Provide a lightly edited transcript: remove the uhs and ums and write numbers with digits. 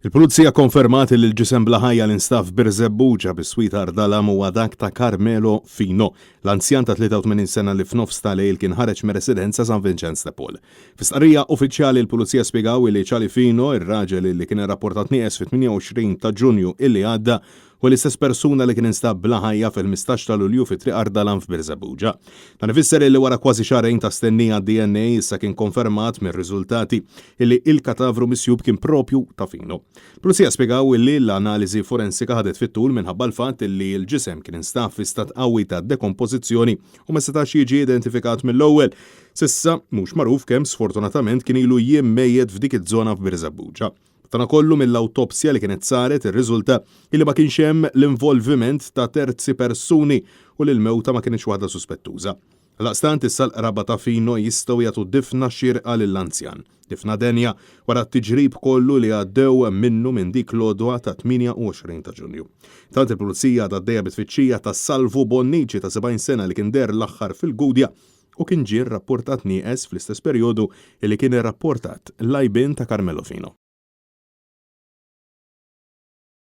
Il-Pulizija konfermat li l-ġisem bla ħajja li nstab f'Birzebbuġa bis-Swit Ardalam huwa dak ta' Carmelo Fino, l-anzjan ta' 83 sena li f'nofs ta' lejl kien ħareġ mir-residenza San Vincenz de Paul. F'istqarrija uffiċjali l-Pulizija spjegaw li Charlie Fino, ir-raġel li kien irrapportat nieqes fit-28 ta' Ġunju illi għadda, u l-istess persuna li kien instab bla ħajja fil-15 ta' Lulju fi-Triq Ardalam f'Birzebbuġa. Dan ifisser li wara kważi xahrejn ta' stennija DNA issa kien konfermat mir-riżultati illi il-katavru misjub kien propju ta' Fino. Pulizija spjegaw li l-analiżi forensika ħadet fit-tul minħabba l-fatt li l-ġisem kien instab fi stat qawwi ta' dekompożizzjoni u ma setax jiġi identifikat mill-ewwel. Sissa mhux magħruf kemm sfortunatament kien ilu jiem mejjed f'dik iż-żona f'Birzebbuġa. Tana kollu mill-awtopsja li kienet saret ir-riżulta li ma kienx hemm l-involviment ta' terzi persuni u li l-mewta ma kienx waħda suspettuża. Laqstant issa l-qraba ta' Fino jistgħu jagħtu difna xierqa lill-anzjan. Difna denja wara t-tiġrib kollu li għaddew minnu minn dik l-għodwa ta' 28 ta' Ġunju. Tant il-Pulizija għaddejja bit-tfittxija ta' Salvo Bonnici ta' 70 sena li kien der l-aħħar fil-Gudja u kien ġie rrapportat nieqes fl-istess perjodu li kien irrapportat l-għajbien ta' Carmelo Fino.